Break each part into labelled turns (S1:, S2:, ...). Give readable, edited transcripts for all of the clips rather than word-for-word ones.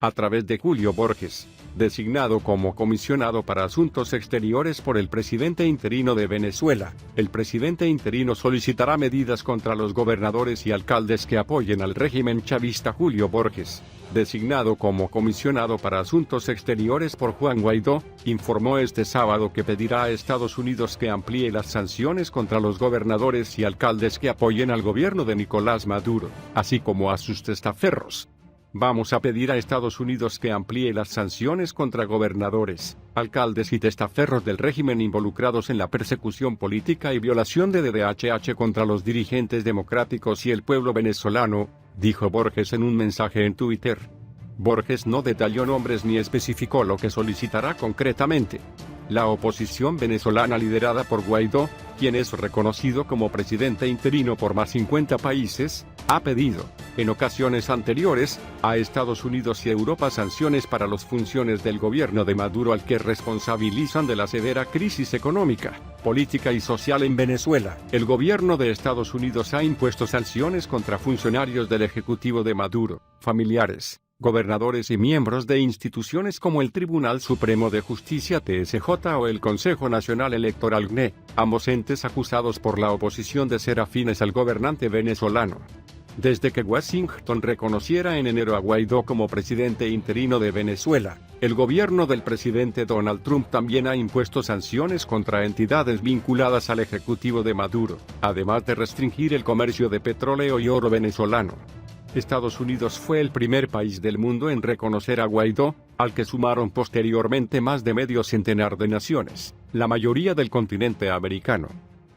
S1: a través de Julio Borges, designado como comisionado para Asuntos Exteriores por el presidente interino de Venezuela. El presidente interino solicitará medidas contra los gobernadores y alcaldes que apoyen al régimen chavista. Julio Borges, designado como comisionado para Asuntos Exteriores por Juan Guaidó, informó este sábado que pedirá a Estados Unidos que amplíe las sanciones contra los gobernadores y alcaldes que apoyen al gobierno de Nicolás Maduro, así como a sus testaferros. Vamos a pedir a Estados Unidos que amplíe las sanciones contra gobernadores, alcaldes y testaferros del régimen involucrados en la persecución política y violación de DDHH contra los dirigentes democráticos y el pueblo venezolano, dijo Borges en un mensaje en Twitter. Borges no detalló nombres ni especificó lo que solicitará concretamente. La oposición venezolana liderada por Guaidó, quien es reconocido como presidente interino por más 50 países, ha pedido, en ocasiones anteriores, a Estados Unidos y Europa sanciones para las funciones del gobierno de Maduro al que responsabilizan de la severa crisis económica, política y social en Venezuela. El gobierno de Estados Unidos ha impuesto sanciones contra funcionarios del Ejecutivo de Maduro, familiares, gobernadores y miembros de instituciones como el Tribunal Supremo de Justicia TSJ o el Consejo Nacional Electoral CNE, ambos entes acusados por la oposición de ser afines al gobernante venezolano. Desde que Washington reconociera en enero a Guaidó como presidente interino de Venezuela, el gobierno del presidente Donald Trump también ha impuesto sanciones contra entidades vinculadas al ejecutivo de Maduro, además de restringir el comercio de petróleo y oro venezolano. Estados Unidos fue el primer país del mundo en reconocer a Guaidó, al que sumaron posteriormente más de medio centenar de naciones, la mayoría del continente americano.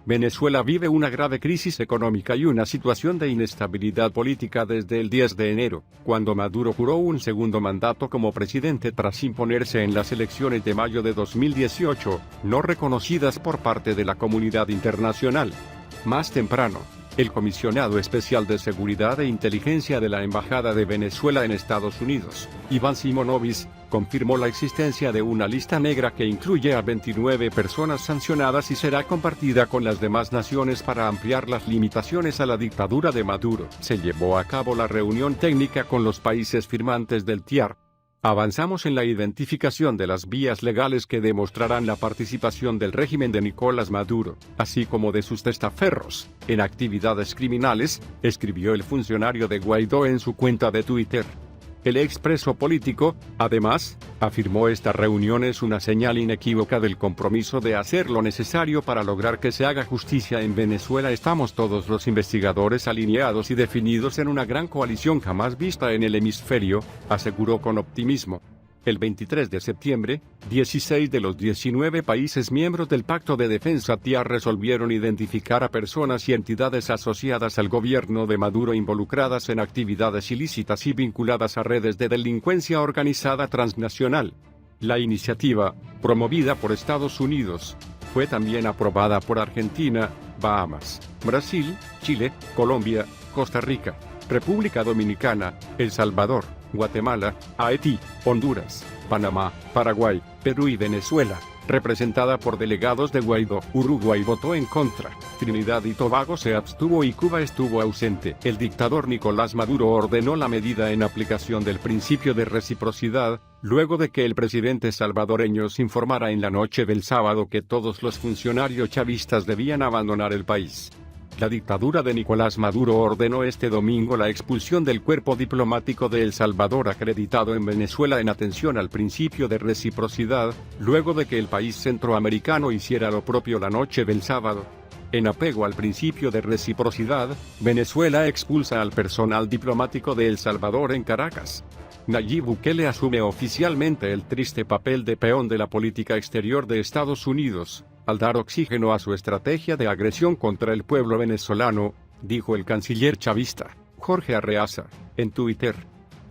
S1: Venezuela vive una grave crisis económica y una situación de inestabilidad política desde el 10 de enero, cuando Maduro juró un segundo mandato como presidente tras imponerse en las elecciones de mayo de 2018, no reconocidas por parte de la comunidad internacional. Más temprano, el comisionado especial de Seguridad e Inteligencia de la Embajada de Venezuela en Estados Unidos, Iván Simonovic, confirmó la existencia de una lista negra que incluye a 29 personas sancionadas y será compartida con las demás naciones para ampliar las limitaciones a la dictadura de Maduro. Se llevó a cabo la reunión técnica con los países firmantes del TIAR. Avanzamos en la identificación de las vías legales que demostrarán la participación del régimen de Nicolás Maduro, así como de sus testaferros, en actividades criminales, escribió el funcionario de Guaidó en su cuenta de Twitter. El expreso político, además, afirmó esta reunión es una señal inequívoca del compromiso de hacer lo necesario para lograr que se haga justicia en Venezuela. Estamos todos los investigadores alineados y definidos en una gran coalición jamás vista en el hemisferio, aseguró con optimismo. El 23 de septiembre, 16 de los 19 países miembros del Pacto de Defensa TIAR resolvieron identificar a personas y entidades asociadas al gobierno de Maduro involucradas en actividades ilícitas y vinculadas a redes de delincuencia organizada transnacional. La iniciativa, promovida por Estados Unidos, fue también aprobada por Argentina, Bahamas, Brasil, Chile, Colombia, Costa Rica, República Dominicana, El Salvador, Guatemala, Haití, Honduras, Panamá, Paraguay, Perú y Venezuela, representada por delegados de Guaidó. Uruguay votó en contra, Trinidad y Tobago se abstuvo y Cuba estuvo ausente. El dictador Nicolás Maduro ordenó la medida en aplicación del principio de reciprocidad, luego de que el presidente salvadoreño se informara en la noche del sábado que todos los funcionarios chavistas debían abandonar el país. La dictadura de Nicolás Maduro ordenó este domingo la expulsión del cuerpo diplomático de El Salvador acreditado en Venezuela en atención al principio de reciprocidad, luego de que el país centroamericano hiciera lo propio la noche del sábado. En apego al principio de reciprocidad, Venezuela expulsa al personal diplomático de El Salvador en Caracas. Nayib Bukele asume oficialmente el triste papel de peón de la política exterior de Estados Unidos, al dar oxígeno a su estrategia de agresión contra el pueblo venezolano, dijo el canciller chavista, Jorge Arreaza, en Twitter.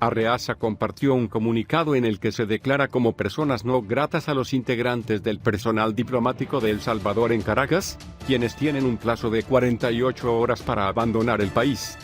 S1: Arreaza compartió un comunicado en el que se declara como personas no gratas a los integrantes del personal diplomático de El Salvador en Caracas, quienes tienen un plazo de 48 horas para abandonar el país.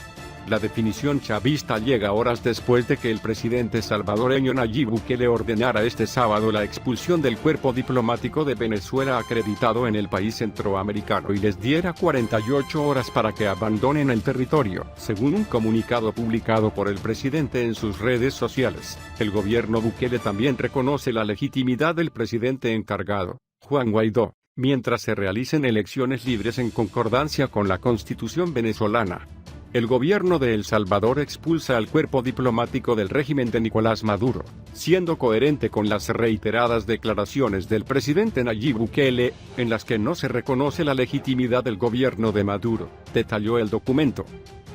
S1: La definición chavista llega horas después de que el presidente salvadoreño Nayib Bukele ordenara este sábado la expulsión del cuerpo diplomático de Venezuela acreditado en el país centroamericano y les diera 48 horas para que abandonen el territorio, según un comunicado publicado por el presidente en sus redes sociales. El gobierno Bukele también reconoce la legitimidad del presidente encargado, Juan Guaidó, mientras se realicen elecciones libres en concordancia con la Constitución venezolana. El gobierno de El Salvador expulsa al cuerpo diplomático del régimen de Nicolás Maduro, siendo coherente con las reiteradas declaraciones del presidente Nayib Bukele, en las que no se reconoce la legitimidad del gobierno de Maduro, detalló el documento.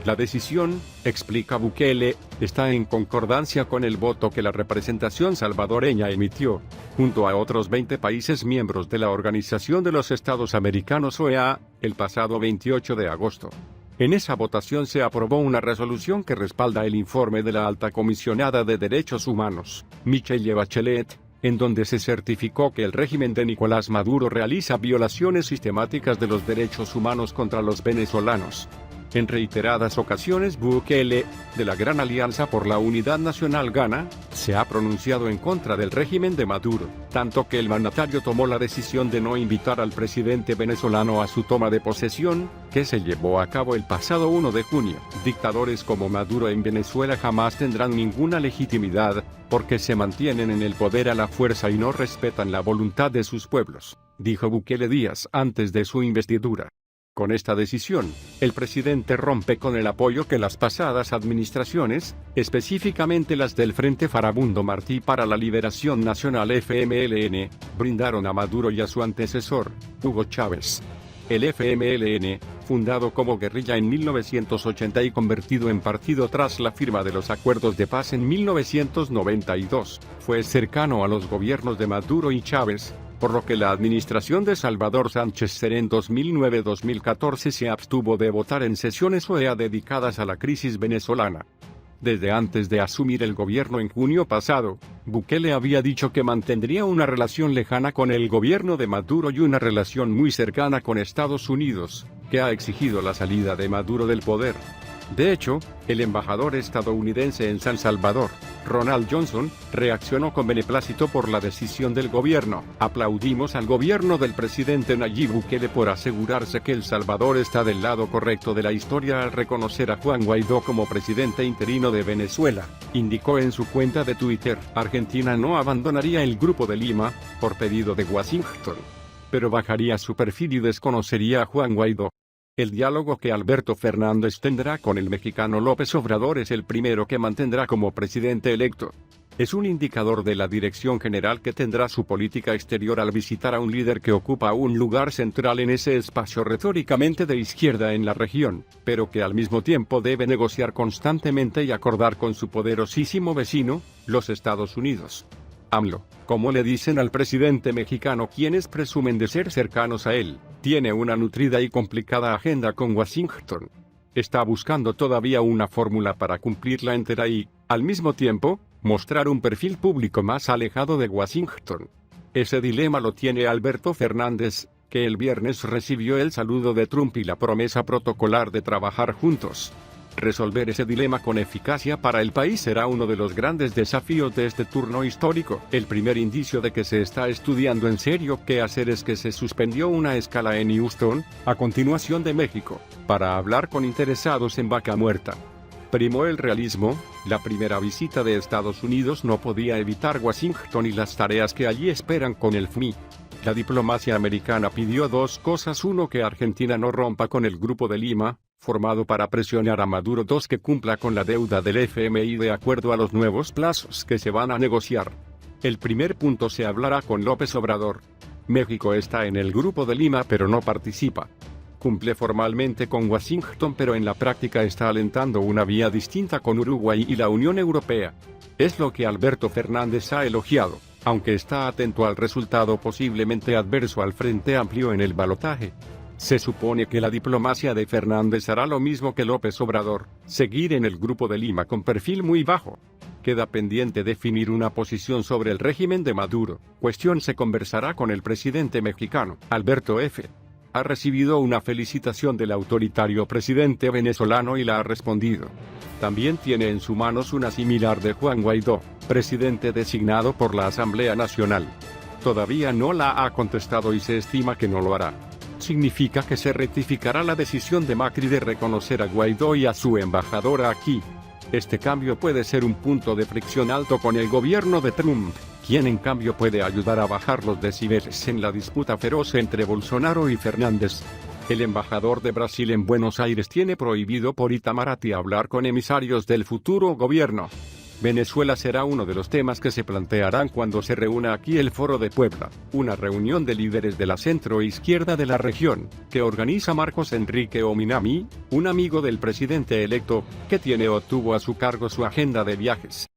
S1: La decisión, explica Bukele, está en concordancia con el voto que la representación salvadoreña emitió, junto a otros 20 países miembros de la Organización de los Estados Americanos OEA, el pasado 28 de agosto. En esa votación se aprobó una resolución que respalda el informe de la Alta Comisionada de Derechos Humanos, Michelle Bachelet, en donde se certificó que el régimen de Nicolás Maduro realiza violaciones sistemáticas de los derechos humanos contra los venezolanos. En reiteradas ocasiones Bukele, de la Gran Alianza por la Unidad Nacional Gana, se ha pronunciado en contra del régimen de Maduro, tanto que el mandatario tomó la decisión de no invitar al presidente venezolano a su toma de posesión, que se llevó a cabo el pasado 1 de junio. Dictadores como Maduro en Venezuela jamás tendrán ninguna legitimidad, porque se mantienen en el poder a la fuerza y no respetan la voluntad de sus pueblos, dijo Bukele días antes de su investidura. Con esta decisión, el presidente rompe con el apoyo que las pasadas administraciones, específicamente las del Frente Farabundo Martí para la Liberación Nacional FMLN, brindaron a Maduro y a su antecesor, Hugo Chávez. El FMLN, fundado como guerrilla en 1980 y convertido en partido tras la firma de los acuerdos de paz en 1992, fue cercano a los gobiernos de Maduro y Chávez, por lo que la administración de Salvador Sánchez Serén en 2009-2014 se abstuvo de votar en sesiones OEA dedicadas a la crisis venezolana. Desde antes de asumir el gobierno en junio pasado, Bukele había dicho que mantendría una relación lejana con el gobierno de Maduro y una relación muy cercana con Estados Unidos, que ha exigido la salida de Maduro del poder. De hecho, el embajador estadounidense en San Salvador, Ronald Johnson, reaccionó con beneplácito por la decisión del gobierno. Aplaudimos al gobierno del presidente Nayib Bukele por asegurarse que El Salvador está del lado correcto de la historia al reconocer a Juan Guaidó como presidente interino de Venezuela, indicó en su cuenta de Twitter. Argentina no abandonaría el Grupo de Lima, por pedido de Washington, pero bajaría su perfil y desconocería a Juan Guaidó. El diálogo que Alberto Fernández tendrá con el mexicano López Obrador es el primero que mantendrá como presidente electo. Es un indicador de la dirección general que tendrá su política exterior al visitar a un líder que ocupa un lugar central en ese espacio retóricamente de izquierda en la región, pero que al mismo tiempo debe negociar constantemente y acordar con su poderosísimo vecino, los Estados Unidos. AMLO, como le dicen al presidente mexicano quienes presumen de ser cercanos a él, tiene una nutrida y complicada agenda con Washington. Está buscando todavía una fórmula para cumplirla entera y, al mismo tiempo, mostrar un perfil público más alejado de Washington. Ese dilema lo tiene Alberto Fernández, que el viernes recibió el saludo de Trump y la promesa protocolar de trabajar juntos. Resolver ese dilema con eficacia para el país será uno de los grandes desafíos de este turno histórico. El primer indicio de que se está estudiando en serio qué hacer es que se suspendió una escala en Houston, a continuación de México, para hablar con interesados en Vaca Muerta. Primó el realismo, la primera visita de Estados Unidos no podía evitar Washington y las tareas que allí esperan con el FMI. La diplomacia americana pidió dos cosas: uno, que Argentina no rompa con el Grupo de Lima, formado para presionar a Maduro; dos, que cumpla con la deuda del FMI de acuerdo a los nuevos plazos que se van a negociar. El primer punto se hablará con López Obrador. México está en el Grupo de Lima pero no participa. Cumple formalmente con Washington pero en la práctica está alentando una vía distinta con Uruguay y la Unión Europea. Es lo que Alberto Fernández ha elogiado, aunque está atento al resultado posiblemente adverso al Frente Amplio en el balotaje. Se supone que la diplomacia de Fernández hará lo mismo que López Obrador, seguir en el Grupo de Lima con perfil muy bajo. Queda pendiente definir una posición sobre el régimen de Maduro, cuestión se conversará con el presidente mexicano, Alberto F. ha recibido una felicitación del autoritario presidente venezolano y la ha respondido. También tiene en sus manos una similar de Juan Guaidó, presidente designado por la Asamblea Nacional. Todavía no la ha contestado y se estima que no lo hará. Significa que se rectificará la decisión de Macri de reconocer a Guaidó y a su embajadora aquí. Este cambio puede ser un punto de fricción alto con el gobierno de Trump, quien en cambio puede ayudar a bajar los decibeles en la disputa feroz entre Bolsonaro y Fernández. El embajador de Brasil en Buenos Aires tiene prohibido por Itamaraty hablar con emisarios del futuro gobierno. Venezuela será uno de los temas que se plantearán cuando se reúna aquí el Foro de Puebla, una reunión de líderes de la centro-izquierda de la región, que organiza Marcos Enrique Ominami, un amigo del presidente electo, que tiene o tuvo a su cargo su agenda de viajes.